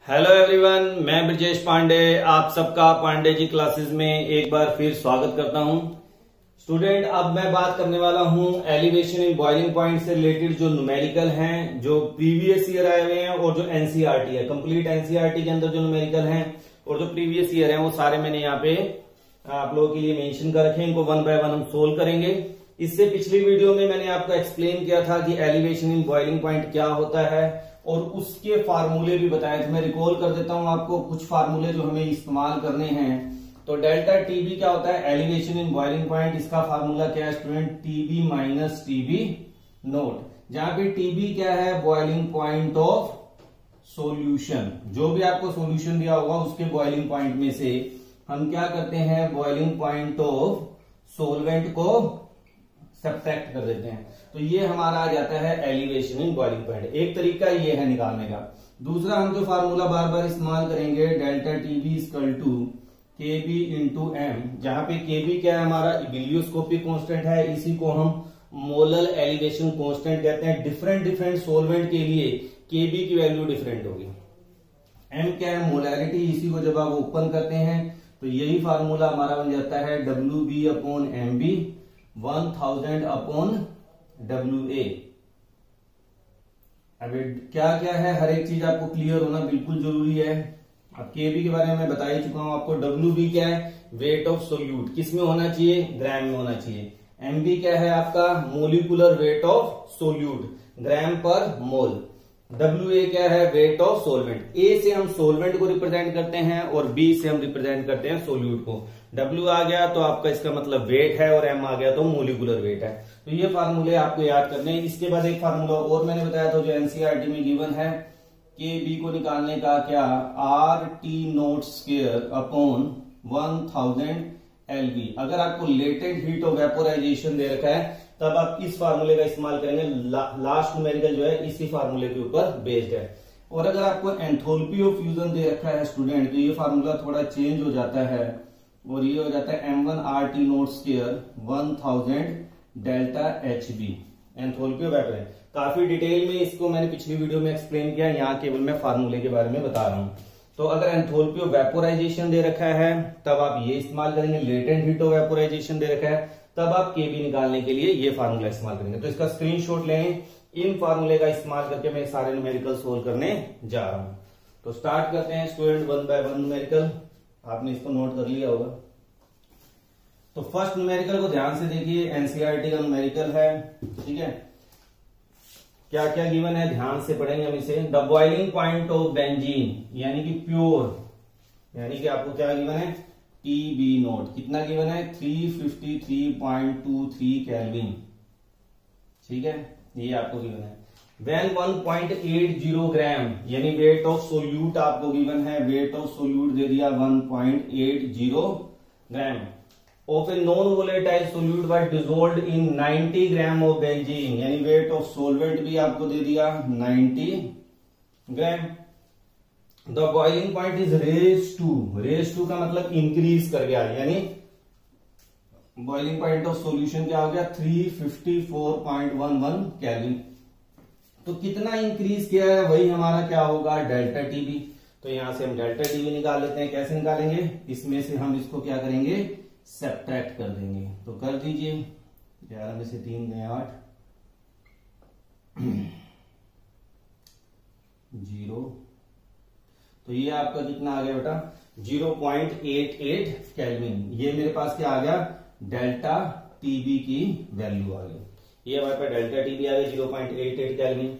Hello everyone, मैं ब्रजेश पांडे आप सबका पांडे जी क्लासेस में एक बार फिर स्वागत करता हूं। स्टूडेंट, अब मैं बात करने वाला हूं एलिवेशन इन बॉइलिंग पॉइंट से रिलेटेड जो न्यूमेरिकल हैं, जो प्रीवियस ईयर आए हुए हैं और जो एनसीईआरटी है, कंप्लीट एनसीईआरटी के अंदर जो न्यूमेरिकल हैं और जो प्रीवियस ईयर है वो सारे मैंने यहाँ पे आप लोगों के लिए मेंशन कर रखे हैं। इनको वन बाय वन हम सोल्व करेंगे। इससे पिछली वीडियो में मैंने आपको एक्सप्लेन किया था कि एलिवेशन इन बॉइलिंग पॉइंट क्या होता है और उसके फार्मूले भी बताए थे। मैं रिकॉल कर देता हूं आपको कुछ फार्मूले जो हमें इस्तेमाल करने हैं। तो डेल्टा टीबी क्या होता है? Elevation in boiling point. इसका फार्मूला क्या है student? TB minus TB note, जहां पे टीबी क्या है? Boiling point of solution. जो भी आपको सॉल्यूशन दिया होगा उसके बॉइलिंग पॉइंट में से हम क्या करते हैं? बॉइलिंग पॉइंट ऑफ सोलवेंट को सब्ट्रैक्ट कर देते हैं। तो ये हमारा आ जाता है एलिवेशन इन बॉइलिंग पॉइंट। एक तरीका ये है निकालने का। दूसरा हम जो फार्मूला बार बार इस्तेमाल करेंगे, डेल्टा टीबी इक्वल टू के बी इंटू एम, जहां पे के बी क्या है? हमारा इबिलियोस्कोपिक कांस्टेंट है। इसी को हम मोलल एलिवेशन कांस्टेंट कहते हैं। डिफरेंट डिफरेंट सोलवेंट के लिए के बी की वैल्यू डिफरेंट होगी। एम क्या है? मोलैरिटी। इसी को जब आप ओपन करते हैं तो यही फार्मूला हमारा बन जाता है W B upon M B 1000 upon WA। अब क्या क्या है, हर एक चीज आपको क्लियर होना बिल्कुल जरूरी है। अब केबी के बारे में मैं बता ही चुका हूं आपको। WB क्या है? Weight of solute. किस में होना चाहिए? ग्राम में होना चाहिए। MB क्या है आपका? मोलिकुलर वेट ऑफ सोल्यूट, ग्राम पर मोल। WA क्या है? Weight of solvent. A से हम सोलवेंट को रिप्रेजेंट करते हैं और B से हम रिप्रेजेंट करते हैं सोल्यूट को। W आ गया तो आपका इसका मतलब वेट है और M आ गया तो मोलिकुलर वेट है। तो ये फार्मूले आपको याद करने हैं। इसके बाद एक फार्मूला और मैंने बताया था जो एनसीईआरटी में गिवन है, के बी को निकालने का क्या? RT note square upon 1000 LV। अगर आपको लेटेंट हीट ऑफ वेपोराइजेशन दे रखा है तब आप इस फार्मूले का इस्तेमाल करेंगे। लास्ट न्यूमेरिकल जो है इसी फार्मूले के ऊपर बेस्ड है। और अगर आपको एंथैल्पी ऑफ फ्यूजन दे रखा है स्टूडेंट, तो ये फार्मूला थोड़ा चेंज हो जाता है और ये हो जाता है M1 RT note square 1000 delta HB, enthalpy of vapour. काफी डिटेल में इसको मैंने पिछली वीडियो में एक्सप्लेन किया, यहाँ केवल मैं फार्मूले के बारे में बता रहा हूं। तो अगर एंथैल्पी ऑफ वेपोराइजेशन दे रखा है तब आप ये इस्तेमाल करेंगे। लेटेंट हीट ऑफ वेपोराइजेशन दे रखा है तब आप केबी निकालने के लिए ये फार्मूला इस्तेमाल करेंगे। तो इसका स्क्रीनशॉट लें। इन फार्मूले का इस्तेमाल करके मैं सारे न्यूमेरिकल सोल्व करने जा रहा हूं। तो स्टार्ट करते हैं student one by one numerical. आपने इसको नोट कर लिया होगा। तो फर्स्ट न्यूमेरिकल को ध्यान से देखिए, एनसीईआरटी का न्यूमेरिकल है। ठीक है, क्या क्या गिवन है ध्यान से पढ़ेंगे हम इसे। The boiling point of benzene, यानी कि प्योर, यानी कि आपको क्या गिवन है? TB note. कितना गिवन है? 353.23 केल्विन। ठीक है, ये आपको गिवन है। When 1.80 ग्राम, यानी वेट ऑफ सोल्यूट आपको गिवन है। वेट ऑफ सोल्यूट दे दिया 1.80 gram of a non volatile solute was dissolved in 90 gram of benzene, यानी वेट ऑफ सोलवेंट भी आपको दे दिया 90 gram. The boiling point is raise to का मतलब इंक्रीज कर गया, यानी बॉइलिंग पॉइंट ऑफ सॉल्यूशन क्या हो गया? 354.11 केल्विन। तो कितना इंक्रीज किया है वही हमारा क्या होगा? Delta TB. तो यहां से हम डेल्टा टीबी निकाल लेते हैं। कैसे निकालेंगे? इसमें से हम इसको क्या करेंगे? सब्ट्रैक्ट कर देंगे। तो कर दीजिए, 11 में से 3 गए 8, 0। तो ये आपका कितना आ गया बेटा? 0.88 केल्विन। ये मेरे पास क्या आ गया? डेल्टा टीबी की वैल्यू आ गई। ये हमारे पास डेल्टा टीबी आ गई 0.88 केल्विन।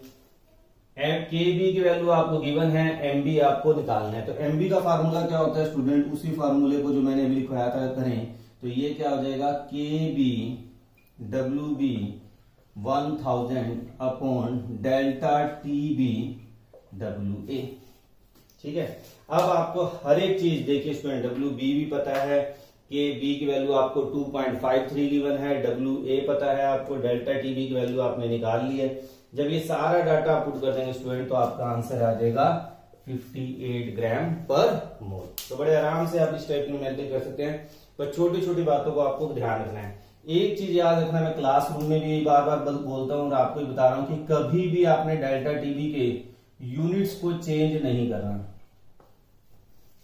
केबी की वैल्यू आपको गिवन है, एमबी आपको निकालना है। तो एमबी का फार्मूला क्या होता है स्टूडेंट? उसी फार्मूले को जो मैंने अभी लिखवाया था करें तो ये क्या हो जाएगा? केबी WB 1000 upon delta TB WA। ठीक है, अब आपको हर एक चीज देखिए स्टूडेंट, WB भी पता है, KB की वैल्यू आपको 2.53 गिवन है, WA पता है आपको, डेल्टा टीबी की वैल्यू आपने निकाल ली है। जब ये सारा डाटा पुट कर देंगे स्टूडेंट तो आपका आंसर आ जाएगा 58 ग्राम पर मोल। तो बड़े आराम से आप इस टाइप की न्यूमेरिकल कर सकते हैं, पर छोटी छोटी बातों को आपको ध्यान रखना है। एक चीज याद रखना, मैं क्लासरूम में भी बार बार बोलता हूं और आपको भी बता रहा हूं कि कभी भी आपने डेल्टा टीबी के यूनिट्स को चेंज नहीं करना।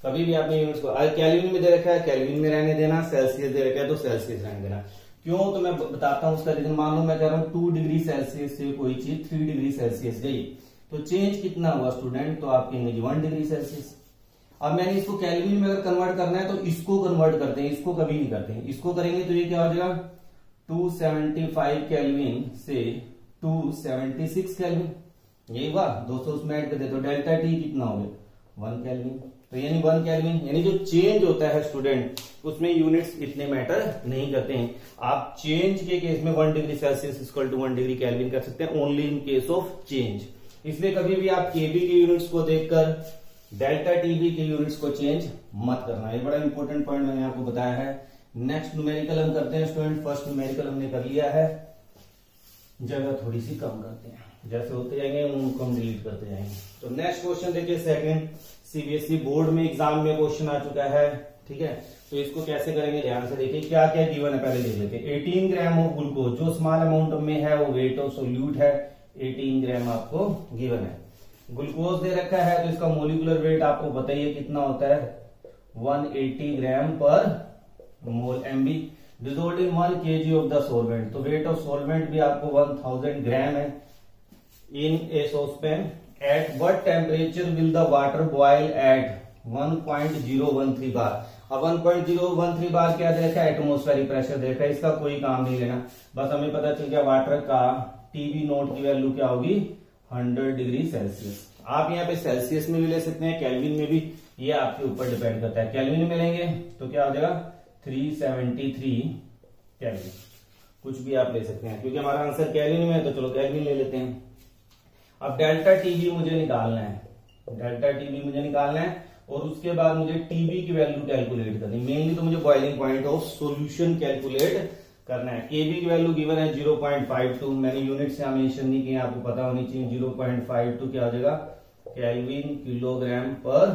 कभी भी आपने यूनिट्स को, अगर केल्विन में दे रखा है केल्विन में रहने देना, सेल्सियस दे रखा है तो सेल्सियस रहने देना। क्यों, तो मैं बताता हूं उसका रीजन। मान लो मैं कह रहा हूं 2 डिग्री सेल्सियस से कोई चीज 3 डिग्री सेल्सियस गई, तो चेंज कितना हुआ स्टूडेंट, तो आप कहेंगे 1 डिग्री सेल्सियस। अब मैंने इसको केल्विन में अगर कन्वर्ट करना है तो इसको कन्वर्ट करते हैं, इसको कभी नहीं करते हैं। इसको करेंगे तो ये क्या हो जाएगा 275 केल्विन से 276 केल्विन, यही हुआ। 200 उसमें ऐड कर दे तो डेल्टा टी कितना हो गया 1 केल्विन। तो यानी 1 केल्विन, यानी जो चेंज होता है स्टूडेंट उसमें यूनिट्स इतने मैटर नहीं करते हैं। आप चेंज के केस में 1 degree Celsius equal to 1 degree Kelvin कर सकते हैं, only in case of change. इसलिए कभी भी आप केबी के यूनिट्स को देखकर डेल्टा टीबी के यूनिट्स को चेंज मत करना, ये बड़ा इंपॉर्टेंट पॉइंट मैंने आपको बताया है। नेक्स्ट न्यूमेरिकल हम करते हैं स्टूडेंट। फर्स्ट न्यूमेरिकल हमने कर लिया है, जगह थोड़ी सी कम करते हैं, जैसे होते जाएंगे उनको हम डिलीट करते जाएंगे। तो नेक्स्ट क्वेश्चन देखिए, सेकंड सीबीएसई बोर्ड में एग्जाम में क्वेश्चन आ चुका है, ठीक है। तो इसको कैसे करेंगे ध्यान से देखिए, क्या क्या गिवन है पहले देख लेते हैं। 18 ग्राम ऑफ ग्लूकोज, जो स्मॉल अमाउंट में है वो वेट ऑफ सोल्यूट है, 18 ग्राम आपको गिवन है। ग्लूकोज दे रखा है तो इसका मोलिकुलर वेट आपको बताइए कितना होता है 180 ग्राम पर mole MB, dissolved in 1 kg of the solvent. तो वेट ऑफ सॉल्वेंट भी आपको 1000 ग्राम है in a saucepan. At what temperature will the water boil at 1.013 bar. अब 1.013 बार क्या दे रखा है, एटमोस्फेरिक प्रेशर दे रखा है, इसका कोई काम नहीं लेना। बस हमें पता चल गया वाटर का टीबी नोट की वैल्यू क्या होगी 100 डिग्री सेल्सियस। आप यहाँ पे सेल्सियस में भी ले सकते हैं, केल्विन में भी, ये आपके ऊपर डिपेंड करता है। केल्विन में लेंगे तो क्या हो जाएगा 373 केल्विन, कुछ भी आप ले सकते हैं क्योंकि हमारा आंसर केल्विन में है, तो चलो केल्विन ले लेते हैं। अब डेल्टा टीबी मुझे निकालना है, डेल्टा टीबी मुझे निकालना है और उसके बाद मुझे टीबी की वैल्यू कैलकुलेट करनी है। मेनली तो मुझे boiling point of solution calculate करना है। केबी की वैल्यू गिवन है 0.52, मैंने यूनिट्स यहाँ मेंशन नहीं किया, आपको पता होनी चाहिए। 0.52 क्या हो जाएगा केल्विन किलोग्राम पर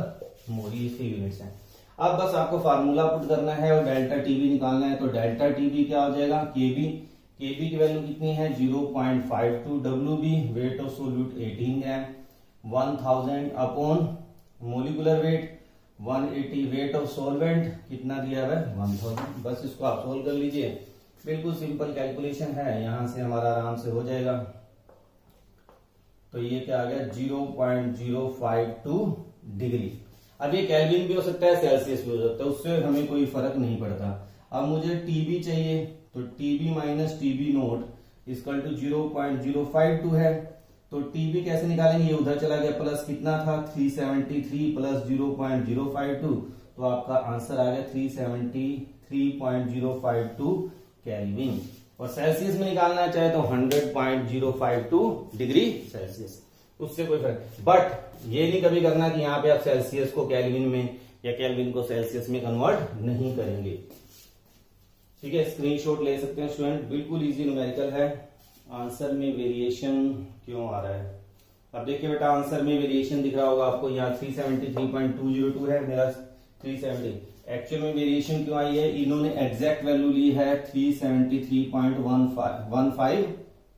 मोल, इसकी यूनिट्स है। अब बस आपको फार्मूला पुट करना है और डेल्टा टीबी निकालना है। तो डेल्टा टीबी क्या हो जाएगा, केबी, केबी की वैल्यू कितनी है 0.52, WB wait of solute 18 gram, 1000 upon molecular weight 180, wait of solvent कितना दिया है 1000। बस इसको आप सोल्व कर लीजिए, बिल्कुल सिंपल कैलकुलेशन है, यहां से हमारा आराम से हो जाएगा। तो ये क्या आ गया 0.052 डिग्री। अब ये केल्विन भी हो सकता है, सेल्सियस भी हो सकता है, उससे हमें कोई फर्क नहीं पड़ता। अब मुझे टीबी चाहिए, तो TB minus TB not equal to 0.052 है। तो टीबी कैसे निकालेंगे, ये उधर चला गया, प्लस कितना था 373 प्लस 0.052, तो आपका आंसर आ गया 373.052 केल्विन। और सेल्सियस में निकालना चाहे तो 100.052 डिग्री सेल्सियस, उससे कोई फर्क। बट ये नहीं कभी करना कि यहाँ पे आप सेल्सियस को केल्विन में या केल्विन को सेल्सियस में कन्वर्ट नहीं करेंगे, ठीक है। स्क्रीनशॉट ले सकते हैं स्टूडेंट, बिल्कुल इजी न्यूमेरिकल है। आंसर में वेरिएशन क्यों आ रहा है, अब देखिए बेटा आंसर में वेरिएशन दिख रहा होगा आपको, यहाँ 373.202 है, मेरा 370। एक्चुअल में वेरिएशन क्यों आई है, इन्होंने एग्जैक्ट वैल्यू ली है 373.15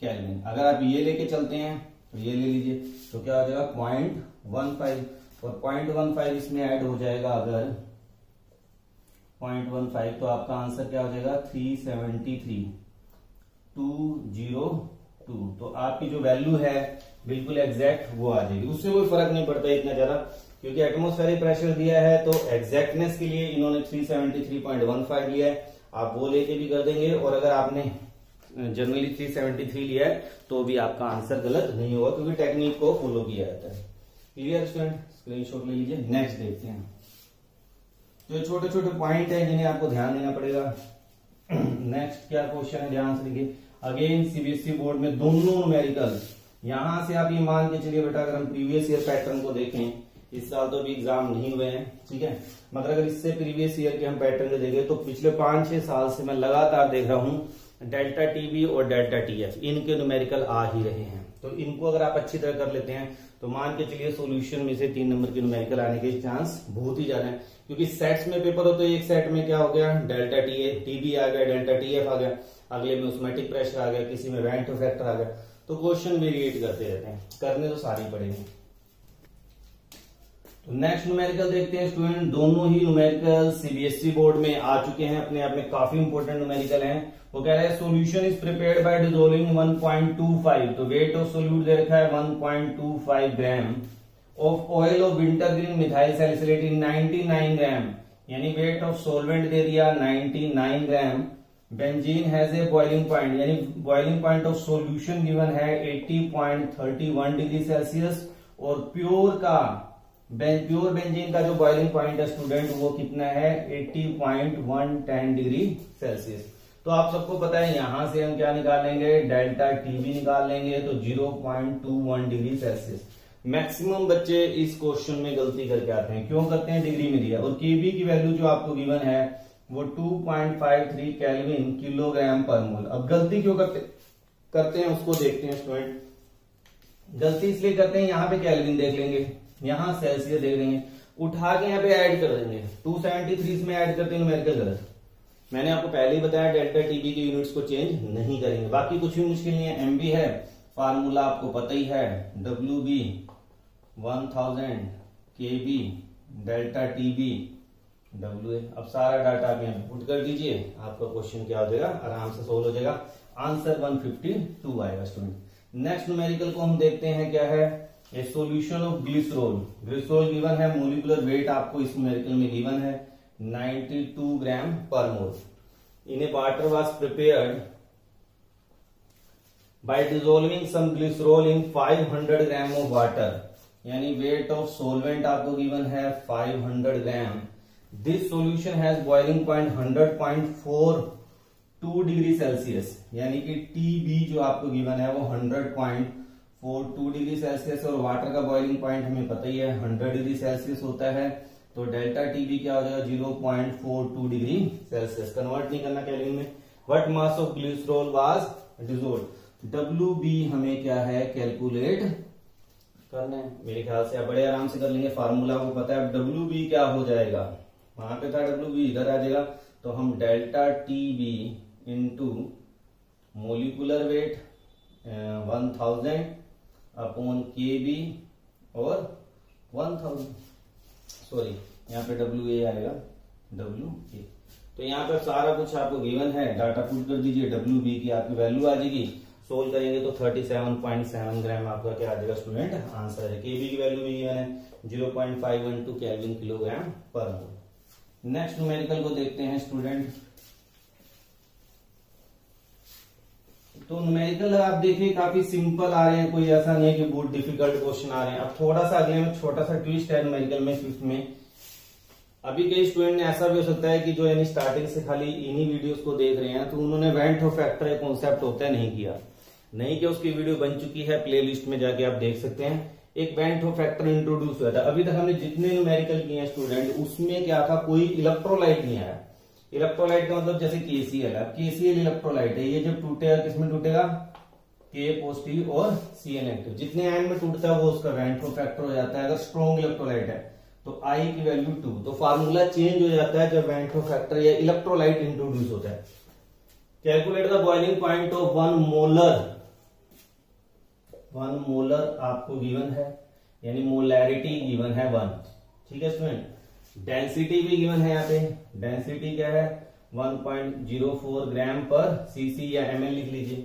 केल्विन। अगर आप ये लेके चलते हैं तो ये ले लीजिए, तो क्या हो जाएगा 0.15, और 0.15 इसमें ऐड हो जाएगा अगर 0.15, तो आपका आंसर क्या हो जाएगा 373.202। तो आपकी जो वैल्यू है बिल्कुल एग्जैक्ट वो आ जाएगी, उससे कोई फर्क नहीं पड़ता इतना ज्यादा, क्योंकि एटमोस्फेरिक प्रेशर दिया है तो एग्जैक्टनेस के लिए इन्होंने 373.15 लिया है, आप वो लेके भी कर देंगे। और अगर आपने जनरली 373 लिया है तो भी आपका आंसर गलत नहीं होगा, क्योंकि टेक्निक को फॉलो किया जाता है। क्लियर स्टूडेंट, स्क्रीनशॉट ले लीजिए। नेक्स्ट देखते हैं, तो छोटे छोटे पॉइंट है जिन्हें आपको ध्यान देना पड़ेगा। नेक्स्ट क्या क्वेश्चन है, ध्यान से देखिए। अगेन सीबीएसई बोर्ड में दोनों न्यूमेरिकल, यहां से आप ये मान के चलिए बेटा, अगर हम प्रीवियस ईयर पैटर्न को देखें, इस साल तो अभी एग्जाम नहीं हुए हैं, ठीक है, मगर अगर इससे प्रीवियस ईयर के हम पैटर्न को देखें तो पिछले 5-6 साल से मैं लगातार देख रहा हूं डेल्टा टीबी और डेल्टा टीएफ, इनके न्यूमेरिकल आ ही रहे हैं। तो इनको अगर आप अच्छी तरह कर लेते हैं तो मान के चलिए सॉल्यूशन में से 3 नंबर के न्यूमेरिकल आने के चांस बहुत ही ज्यादा है, क्योंकि सेट्स में पेपर हो तो एक सेट में क्या हो गया डेल्टा टीबी आ गया, डेल्टा टीएफ आ गया, अगले में ऑस्मोटिक प्रेशर आ गया, किसी में वेंट फैक्टर आ गया, तो क्वेश्चन वेरिएट करते रहते हैं, करने तो सारे पड़ेंगे। तो नेक्स्ट न्यूमेरिकल देखते हैं स्टूडेंट। दोनों ही न्यूमेरिकल सीबीएसई बोर्ड में आ चुके हैं, अपने आप में काफी इंपॉर्टेंट न्यूमेरिकल हैं। वो कह रहा है solution is prepared by dissolving 1.25, तो वेट ऑफ सोल्यूट दे रखा है 1.25 gram of oil of wintergreen methyl salicylate in 99 gram, यानी वेट ऑफ सोलवेंट दे दिया 99 gram. Benzene has a boiling point, यानी boiling point of solution given है 80.31 degree Celsius, और प्योर बेंजीन का जो बॉइलिंग पॉइंट है स्टूडेंट वो कितना है 80.110 डिग्री सेल्सियस। तो आप सबको पता है यहां से हम क्या निकालेंगे, डेल्टा टी भी निकाल लेंगे, तो 0.21 डिग्री सेल्सियस। मैक्सिमम बच्चे इस क्वेश्चन में गलती करके आते हैं, क्यों करते हैं, डिग्री में दिया, और केबी की वैल्यू जो आपको गिवन है वो 2.53 केल्विन किलोग्राम पर मोल। अब गलती क्यों करते हैं उसको देखते हैं स्टूडेंट। गलती इसलिए करते हैं, यहाँ पे केल्विन देख लेंगे, यहाँ सेल्सियस देख लेंगे, उठा के यहाँ पे ऐड कर देंगे, 273 में ऐड करते हैं न्यूमेरिकल गलत। मैंने आपको पहले ही बताया डेल्टा टीबी के यूनिट्स को चेंज नहीं करेंगे, बाकी कुछ भी मुश्किल नहीं है। एमबी है, फार्मूला आपको पता ही है, WB 1000, KB delta TB W A. अब सारा डाटा आप यहाँ पुट कर दीजिए, आपका क्वेश्चन क्या हो जाएगा, आराम से सोल्व हो जाएगा। आंसर 152 आएगा स्टूडेंट। नेक्स्ट न्यूमेरिकल को हम देखते हैं क्या है, a solution of glycerol. Glycerol given है, मोलिकुलर वेट आपको इस न्यूमेरिकल में गिवन है 92 ग्राम पर mole. In a water was prepared by dissolving some glycerol in 500 gram of water, यानी वेट ऑफ सोलवेंट आपको गिवन है 500 gram. This solution has boiling point 100.42 degree Celsius, यानी कि टीबी जो आपको गिवन है वो 100.42 डिग्री सेल्सियस, और वाटर का बॉइलिंग पॉइंट हमें पता ही है 100 डिग्री सेल्सियस होता है, तो डेल्टा टीबी क्या हो जाएगा 0.42 डिग्री सेल्सियस। कन्वर्ट नहीं करना केल्विन में। What mass of glycerol was dissolved, W B हमें क्या है कैलकुलेट करना है। मेरे ख्याल से आप बड़े आराम से कर लेंगे, फार्मूला को पता है। डब्ल्यू बी क्या हो जाएगा, वहां पे था डब्ल्यू बी, इधर आ जाएगा, तो हम delta T B into molecular weight 1000 upon K B और 1000, सॉरी यहाँ पे डब्ल्यू ए आएगा, डब्ल्यू ए। तो यहाँ पे सारा कुछ आपको गिवन है, डाटा पुट कर दीजिए, डब्ल्यू बी की आपकी वैल्यू आ जाएगी। सोल्व करेंगे तो 37.7 ग्राम आपका क्या आ जाएगा स्टूडेंट, आंसर है। केबी की वैल्यू भी गिवन है 0.512 केल्विन किलोग्राम पर मोल। नेक्स्ट न्यूमेरिकल को देखते हैं स्टूडेंट। तो न्यूमेरिकल आप देखिए काफी सिंपल आ रहे हैं, कोई ऐसा नहीं है कि बहुत डिफिकल्ट क्वेश्चन आ रहे हैं। अब थोड़ा सा अगले में छोटा सा ट्विस्ट है न्यूमेरिकल में, फिफ्थ में। अभी कई स्टूडेंट ने ऐसा भी हो सकता है कि जो यानी स्टार्टिंग से खाली इन्हीं वीडियोस को देख रहे हैं, तो उन्होंने वेंट ऑफ फैक्टर एक कॉन्सेप्ट होता है नहीं किया, उसकी वीडियो बन चुकी है, प्ले लिस्ट में जाके आप देख सकते हैं। एक वेंट ऑफ फैक्टर इंट्रोड्यूस हुआ था। अभी तक हमने जितने न्यूमेरिकल किए हैं स्टूडेंट, उसमें क्या था, कोई इलेक्ट्रोलाइट नहीं आया। इलेक्ट्रोलाइट का मतलब जैसे केसीएल है, केसीएल इलेक्ट्रोलाइट है, ये जब टूटेगा किसमें टूटेगा, के पॉजिटिव और सी नेगेटिव, जितने आयन में टूटता है वो उसका वेंट ऑफ फैक्टर हो जाता है। अगर स्ट्रॉन्ग इलेक्ट्रोलाइट है तो आई की वैल्यू 2, तो फार्मूला चेंज हो जाता है जब वेंट ऑफ फैक्टर या इलेक्ट्रोलाइट इंट्रोड्यूस होता है। Calculate the boiling point of 1 molar आपको गिवन है, यानी मोलैरिटी गिवन है 1, ठीक है स्टूडेंट। डेंसिटी भी गिवन है, यहाँ पे डेंसिटी क्या है 1.04 ग्राम पर सीसी या एमएल लिख लीजिए।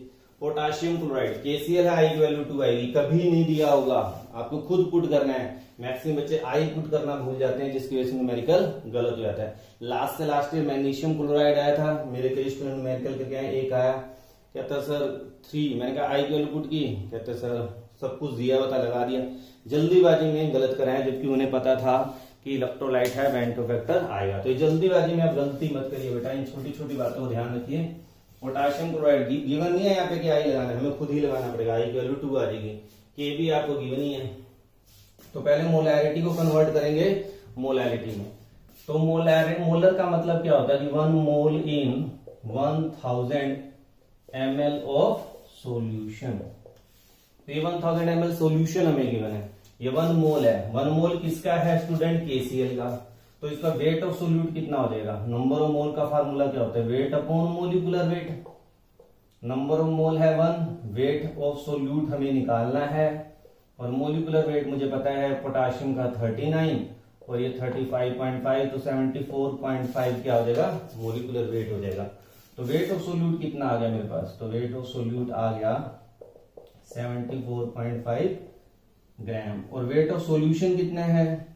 पोटाशियम क्लोराइड केसीएल है, आई की वैल्यू 2 आएगी, कभी नहीं दिया होगा, आपको खुद पुट करना है। मैक्सिमम बच्चे आई पुट करना भूल जाते हैं, जिसकी वजह से न्यूमेरिकल गलत हो जाता है। लास्ट से लास्ट ईयर मैग्नीशियम क्लोराइड आया था, मेरे कई स्टूडेंट न्यूमेरिकल करके आए, एक आया कहता सर 3, मैंने कहा आई की वैल्यू पुट की, कहते सर सब कुछ दिया बता लगा दिया। जल्दीबाजी में गलत कराया, जबकि उन्हें पता था कि इलेक्ट्रोलाइट है, वेंट ऑफ फैक्टर आएगा। तो जल्दीबाजी में आप गलती मत करिए बेटा, इन छोटी छोटी बातों को ध्यान रखिए। पोटाशियम क्लोराइड गिवन नहीं है यहाँ पे कि आई लगाना है, हमें खुद ही लगाना पड़ेगा, आई की वैल्यू 2 आ जाएगी। के भी आपको गिवन ही है, तो पहले मोलैरिटी को कन्वर्ट करेंगे मोलैरिटी में। तो मोलर का मतलब क्या होता है कि 1 मोल इन 1000 ml ऑफ सोल्यूशन। तो ये 1000 ml सोल्यूशन हमें गिवन है, ये 1 मोल है। 1 मोल किसका है स्टूडेंट, केसीएल का। तो इसका वेट ऑफ सोल्यूट कितना हो जाएगा, नंबर ऑफ मोल का फार्मूला क्या होता है, weight upon molecular weight. Number of mole है 1, वेट ऑफ सोल्यूट हमें निकालना है, और मोलिकुलर वेट मुझे पता है पोटाशियम का 39 और ये 35.5, तो 74.5 क्या हो जाएगा, मोलिकुलर वेट हो जाएगा। तो वेट ऑफ सोल्यूट कितना आ गया मेरे पास, तो वेट ऑफ सोल्यूट आ गया 74.5 ग्राम। और वेट ऑफ सॉल्यूशन कितना है,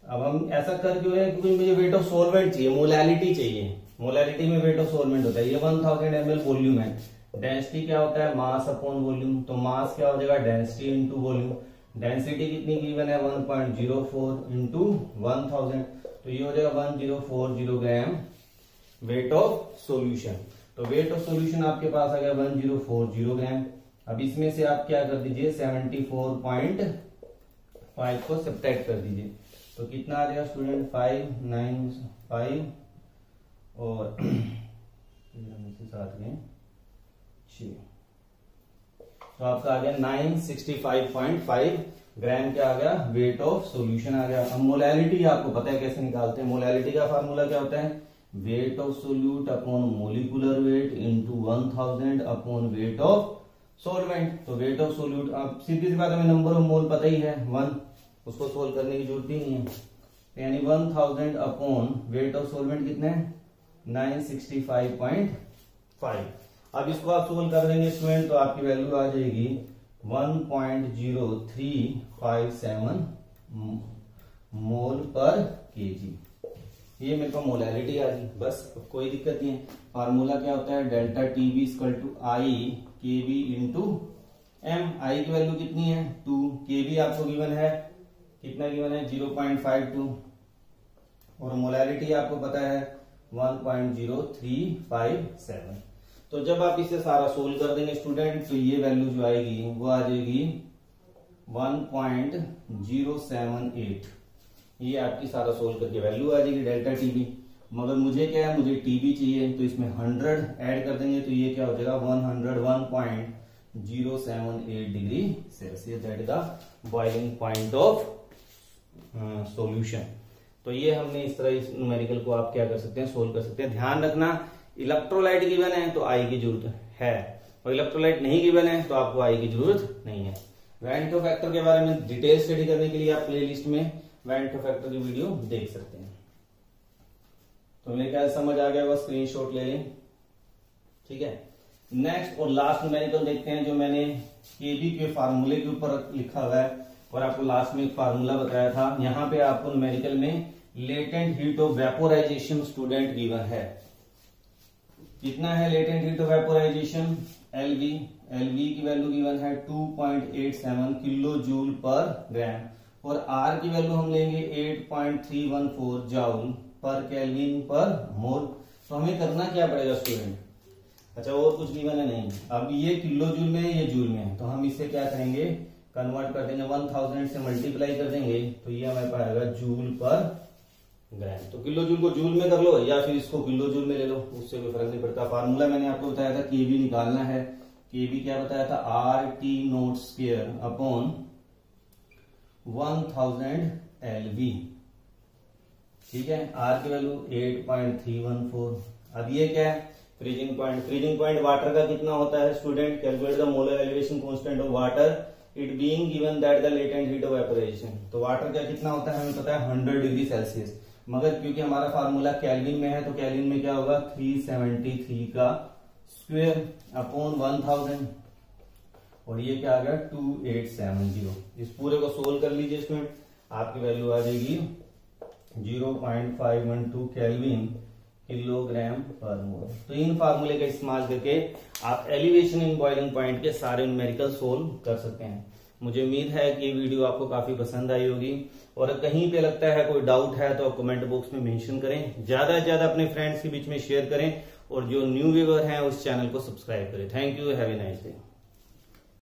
अब हम ऐसा कर क्यों रहे हैं, क्योंकि मुझे वेट ऑफ सॉल्वेंट चाहिए, मोलैलिटी चाहिए। मोलैलिटी में वेट ऑफ सॉल्वेंट होता है, ये 1000 ml वॉल्यूम है। डेंसिटी क्या होता है, मास अपॉन वॉल्यूम, तो मास क्या हो जाएगा, डेंसिटी इंटू वॉल्यूम। डेंसिटी कितनी गिवन है, 1.04 इंटू 1000, तो ये हो जाएगा 1040 ग्राम वेट ऑफ सॉल्यूशन। तो वेट ऑफ सॉल्यूशन आपके पास आ गया 1040 ग्राम। अब इसमें से आप क्या कर दीजिए, 74.5 को सब्ट्रैक्ट कर दीजिए, तो कितना आ जाएगा स्टूडेंट, 595 और साथ में 6, तो आपका आ गया 965.5 ग्राम क्या आ गया, वेट ऑफ सॉल्यूशन आ गया। अब मोलैलिटी आपको पता है कैसे निकालते हैं, मोलैलिटी का फार्मूला क्या होता है, weight of solute upon molecular weight into 1000 upon weight of solvent. तो वेट ऑफ सोल्यूट, अब सीधी सी बात हमें नंबर ऑफ मोल पता ही है 1, उसको सोल्व करने की जरूरत ही नहीं है, यानी 1000 अपॉन वेट ऑफ सॉल्वेंट कितना है, 965.5। अब इसको आप सोल्व कर देंगे स्टूडेंट, तो आपकी वैल्यू आ जाएगी 1.0357 मोल पर केजी। ये मेरे को मोलैलिटी आ गई, बस कोई दिक्कत नहीं है। फार्मूला क्या होता है, delta TB equal to I KB into M. I की वैल्यू कितनी है 2, केबी आपको गिवन है, कितना गिवन है 0.52, और मोलैलिटी आपको पता है 1.0357। तो जब आप इसे सारा सोल्व कर देंगे स्टूडेंट, तो ये वैल्यू जो आएगी वो आ जाएगी 1.078। ये आपकी सारा सोल्व करके वैल्यू आ जाएगी डेल्टा टीबी। मगर मुझे क्या है, मुझे टीबी चाहिए, तो इसमें 100 ऐड कर देंगे, तो ये क्या हो जाएगा 101.078 degree Celsius, that is the boiling point of solution. तो ये हमने इस तरह इस न्यूमेरिकल को आप क्या कर सकते हैं, सोल्व कर सकते हैं। ध्यान रखना, इलेक्ट्रोलाइट गिवन है तो आई की जरूरत है, और इलेक्ट्रोलाइट नहीं गिवन है तो आपको आई की जरूरत नहीं है। वैलेंटो फैक्टर के बारे में डिटेल स्टडी करने के लिए आप प्लेलिस्ट में वैलेंटो फैक्टर की वीडियो देख सकते हैं। तो मेरे ख्याल समझ आ गया, बस स्क्रीनशॉट ले लें, ठीक है। नेक्स्ट और लास्ट न्यूमेरिकल देखते हैं, जो मैंने केबी के फार्मूले के ऊपर लिखा हुआ है, और आपको लास्ट में एक फार्मूला बताया था। यहाँ पे आपको न्यूमेरिकल में latent heat of vaporization student given है। कितना है latent heat of vaporization, LV. LV की वैल्यू गिवन है 2.87 किलो जूल पर ग्राम, और आर की वैल्यू हम लेंगे 8.314 जाउल पर केल्विन पर मोल। तो हमें करना क्या पड़ेगा स्टूडेंट, अच्छा और कुछ गिवन है नहीं, अब ये किलो जूल में है, ये जूल में है, तो हम इसे क्या करेंगे, कन्वर्ट कर देंगे, 1000 से मल्टीप्लाई कर देंगे, तो ये हमें पाएगा जूल पर ग्राम। तो किलो जूल को जूल में कर लो या फिर इसको किलो जूल में ले लो, उससे कोई फर्क नहीं पड़ता। फार्मूला मैंने आपको बताया था, केबी निकालना है। केबी क्या बताया था, RT0² अपॉन 1000 LV, ठीक है। आर की वैल्यू 8.314। अब ये क्या है, freezing point. Freezing point water का कितना होता है student, calculate the molar elevation constant of water it being given that the latent heat of vaporisation. तो वाटर का कितना होता है, हमें पता है 100 डिग्री सेल्सियस, मगर क्योंकि हमारा फार्मूला केल्विन में है, तो केल्विन में क्या होगा 373 का स्क्वायर अपॉन 1000, और ये क्या आ गया 2870। इस पूरे को सोल्व कर लीजिए स्टूडेंट, आपकी वैल्यू आ जाएगी 0.512 केल्विन किलोग्राम पर मोल। तो इन फार्मूले का इस्तेमाल करके आप एलिवेशन इन बॉइलिंग पॉइंट के सारे न्यूमेरिकल सोल्व कर सकते हैं। मुझे उम्मीद है कि ये वीडियो आपको काफी पसंद आई होगी, और कहीं पे लगता है कोई डाउट है तो आप कमेंट बॉक्स में मेंशन करें। ज्यादा से ज्यादा अपने फ्रेंड्स के बीच में शेयर करें, और जो न्यू व्यूअर हैं उस चैनल को सब्सक्राइब करें। Thank you, have a nice day.